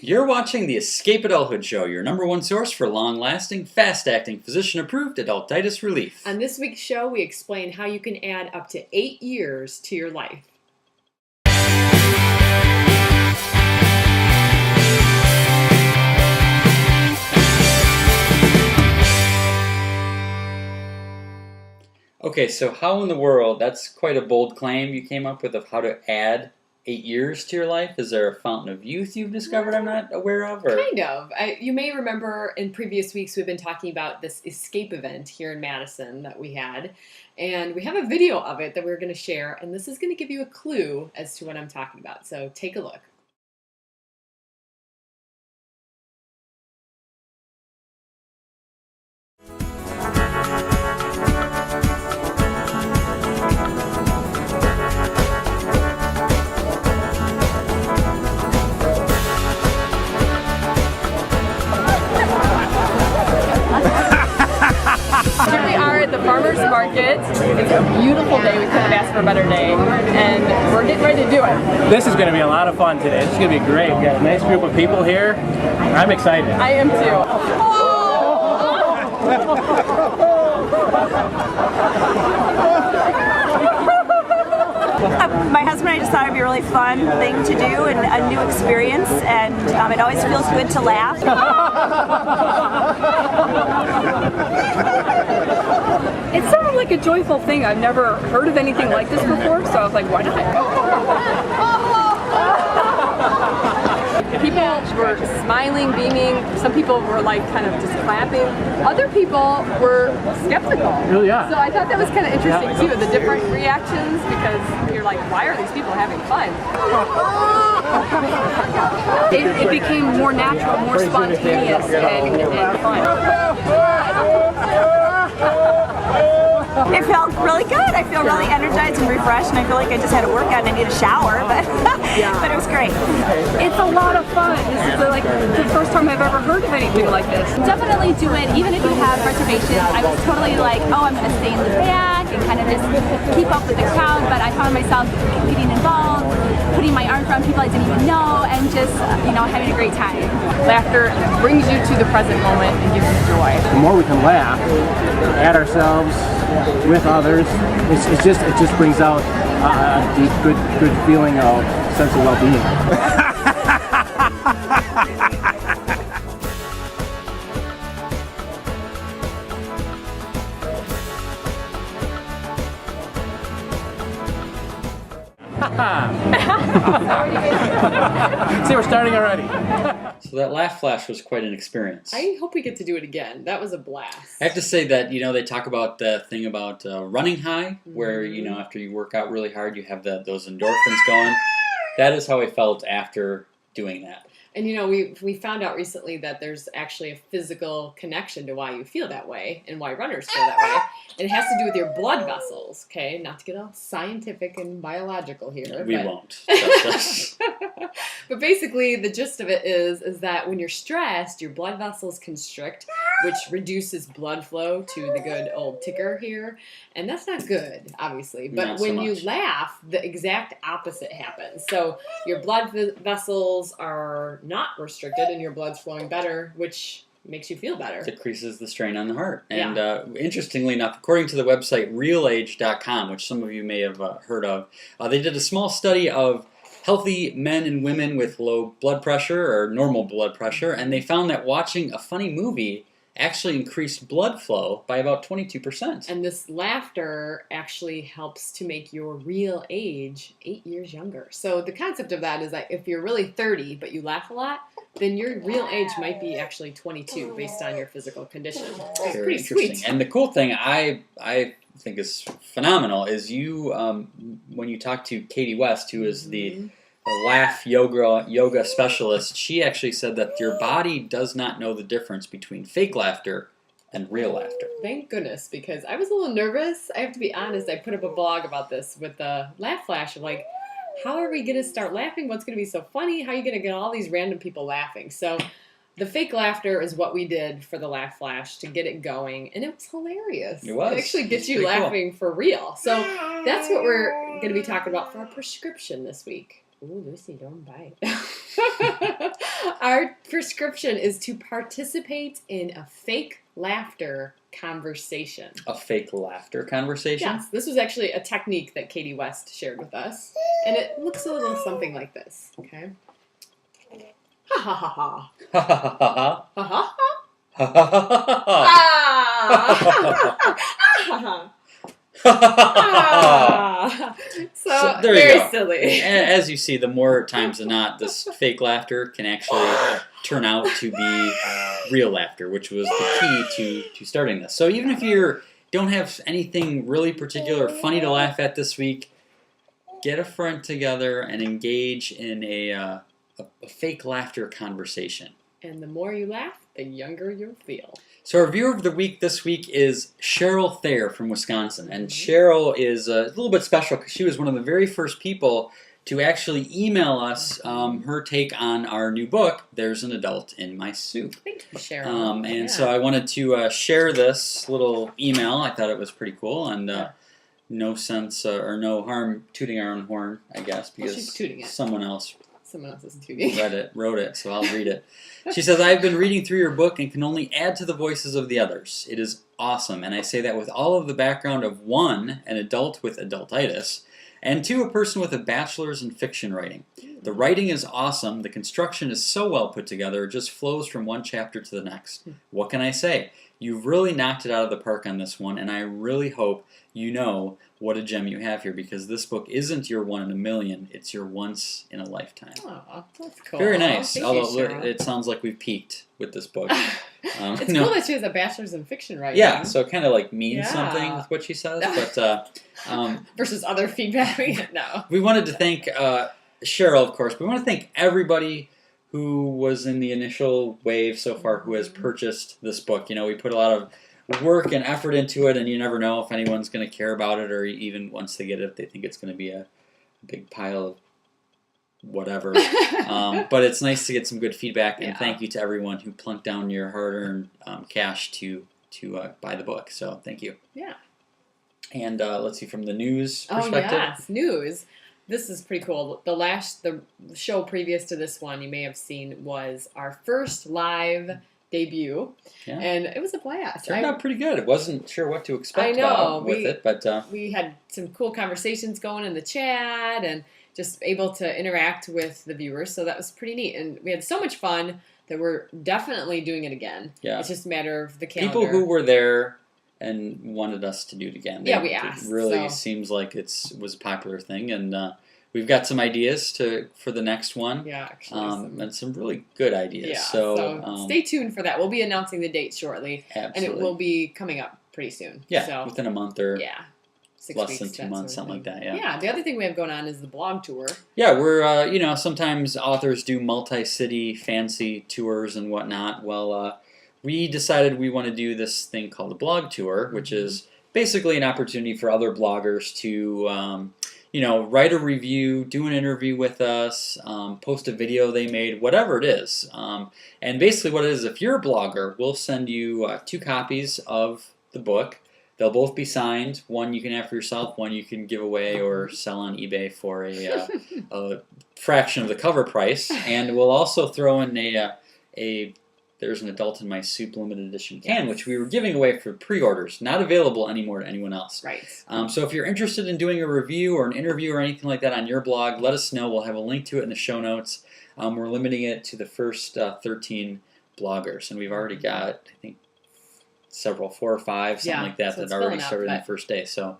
You're watching the Escape Adulthood Show, your number one source for long-lasting, fast-acting, physician-approved adultitis relief. On this week's show, we explain how you can add up to 8 years to your life. Okay, so how in the world, that's quite a bold claim you came up with of how to add 8 years to your life? Is there a fountain of youth you've discovered I'm not aware of? Or? Kind of. You may remember in previous weeks we've been talking about this escape event here in Madison that we had. And we have a video of it that we're going to share. And this is going to give you a clue as to what I'm talking about. So take a look. Here we are at the farmer's market. It's a beautiful day. We couldn't have asked for a better day. And we're getting ready to do it. This is going to be a lot of fun today. This is going to be great. We got a nice group of people here. I'm excited. I am too. My husband and I just thought it'd be a really fun thing to do and a new experience, and it always feels good to laugh. It sounded like a joyful thing. I've never heard of anything like this before, so I was like, why not? People were smiling, beaming. Some people were like kind of just clapping. Other people were skeptical. Really, yeah. So I thought that was kind of interesting too, the different reactions, because you're like, why are these people having fun? It became more natural, more spontaneous, and fun. It felt really good. I feel really energized and refreshed, and I feel like I just had a workout and I need a shower, but but it was great. It's a lot of fun. This is like the first time I've ever heard of anything like this. Definitely do it, even if you have reservations. I was totally like, oh, I'm going to stay in the back and kind of just keep up with the crowd, but I found myself getting involved, putting my arms around people I didn't even know, and just, having a great time. Laughter brings you to the present moment and gives you joy. The more we can laugh at ourselves, with others, it just brings out a deep, good feeling of sense of well-being. See, we're starting already. So that laugh flash was quite an experience. I hope we get to do it again. That was a blast. I have to say that, they talk about the thing about running high, where, after you work out really hard, you have those endorphins going. That is how I felt after doing that. And we found out recently that there's actually a physical connection to why you feel that way and why runners feel that way. And it has to do with your blood vessels, okay? Not to get all scientific and biological here. We won't. But basically, the gist of it is that when you're stressed, your blood vessels constrict, which reduces blood flow to the good old ticker here. And that's not good, obviously. But Not so when you much. laugh, the exact opposite happens. So your blood vessels are not restricted and your blood's flowing better, which makes you feel better. Decreases the strain on the heart. And interestingly enough, according to the website realage.com, which some of you may have heard of, they did a small study of healthy men and women with low blood pressure or normal blood pressure, and they found that watching a funny movie actually increased blood flow by about 22%. And this laughter actually helps to make your real age 8 years younger. So the concept of that is that if you're really 30 but you laugh a lot, then your real age might be actually 22 based on your physical condition. It's Very pretty interesting. sweet. And the cool thing I think is phenomenal is when you talk to Katie West, who is the laugh yoga specialist, she actually said that your body does not know the difference between fake laughter and real laughter. Thank goodness, because I was a little nervous. I have to be honest, I put up a blog about this with the laugh flash of like, how are we going to start laughing? What's going to be so funny? How are you going to get all these random people laughing? So the fake laughter is what we did for the laugh flash to get it going, and it was hilarious. It was. It actually gets It's you pretty laughing for real. So that's what we're going to be talking about for our prescription this week. Ooh, Lucy, don't bite. Our prescription is to participate in a fake laughter conversation. A fake laughter conversation? Yes, this was actually a technique that Katie West shared with us. And it looks a little something like this, okay? Ha ha ha ha. Ha ha ha ha. Ha ha Ha ha ha ha. ah. So there you very go. silly. As you see, the more times than not, this fake laughter can actually turn out to be real laughter, which was the key to starting this. So even if you don't have anything really particular funny to laugh at this week, get a friend together and engage in a fake laughter conversation. And the more you laugh, the younger you'll feel. So our viewer of the week this week is Cheryl Thayer from Wisconsin. And Cheryl is a little bit special because she was one of the very first people to actually email us her take on our new book, There's an Adult in My Soup. Thank you, Cheryl. So I wanted to share this little email. I thought it was pretty cool, and no sense or no harm tooting our own horn, I guess, because she's tooting it. someone else is tooting. wrote it, so I'll read it. She says, I've been reading through your book and can only add to the voices of the others. It is awesome, and I say that with all of the background of 1, an adult with adultitis, and 2, a person with a bachelor's in fiction writing. The writing is awesome, the construction is so well put together, it just flows from one chapter to the next. What can I say? You've really knocked it out of the park on this one, and I really hope you know what a gem you have here, because this book isn't your 1 in a million, it's your once in a lifetime. Oh, that's cool. Very nice, Thank although you, Cheryl. it sounds like we've peaked with this book. It's no. cool that she has a bachelor's in fiction writing. Yeah, so it kind of like means Yeah. something with what she says, but versus other feedback. No. we wanted to thank Cheryl, of course, but we want to thank everybody who was in the initial wave so far who has purchased this book. You know, we put a lot of work and effort into it, and you never know if anyone's going to care about it, or even once they get it, if they think it's going to be a big pile of whatever. But it's nice to get some good feedback, and thank you to everyone who plunked down your hard-earned cash to buy the book. So thank you. Yeah. And let's see, from the news perspective. Oh yes, news. This is pretty cool. The show previous to this one you may have seen was our first live debut, and it was a blast. Turned out pretty good. I wasn't sure what to expect with it, but we had some cool conversations going in the chat and just able to interact with the viewers, so that was pretty neat. And we had so much fun that we're definitely doing it again. Yeah. It's just a matter of the calendar. People who were there and wanted us to do it again. Yeah, we asked. It really seems like it was a popular thing, and we've got some ideas for the next one. Yeah, actually. And some really good ideas. Yeah, so stay tuned for that. We'll be announcing the date shortly. Absolutely. And it will be coming up pretty soon. Yeah, so, within a month or 6 less weeks, than 2 months, something like that. Yeah. Yeah, the other thing we have going on is the blog tour. Yeah, we're, sometimes authors do multi-city fancy tours and whatnot. Well, we decided we want to do this thing called the blog tour, which is basically an opportunity for other bloggers to, write a review, do an interview with us, post a video they made, whatever it is. And basically what it is, if you're a blogger, we'll send you 2 copies of the book. They'll both be signed. One you can have for yourself, one you can give away or sell on eBay for a fraction of the cover price. And we'll also throw in a There's an Adult in My Soup limited edition can, which we were giving away for pre-orders, not available anymore to anyone else. Right. So if you're interested in doing a review or an interview or anything like that on your blog, let us know. We'll have a link to it in the show notes. We're limiting it to the first 13 bloggers, and we've already got, I think, 4 or 5, something like that, so that already started in the first day. So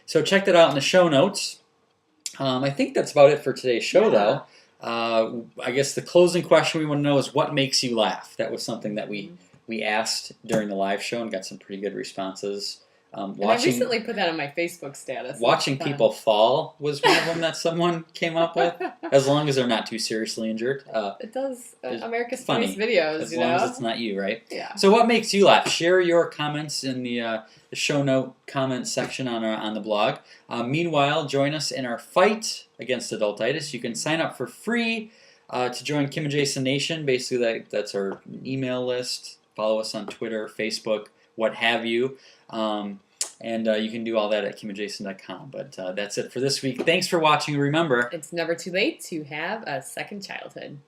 so check that out in the show notes. I think that's about it for today's show, though. I guess the closing question we want to know is, what makes you laugh? That was something that we asked during the live show and got some pretty good responses. And I recently put that on my Facebook status. Watching people fall was one of them that someone came up with, as long as they're not too seriously injured. It does. America's funny Funniest Videos, as long as it's not you, right? Yeah. So what makes you laugh? Share your comments in the show note comment section on the blog. Meanwhile, join us in our fight against adultitis. You can sign up for free to join Kim and Jason Nation. Basically, that's our email list. Follow us on Twitter, Facebook, what have you. And you can do all that at kimandjason.com. But that's it for this week. Thanks for watching. Remember, it's never too late to have a second childhood.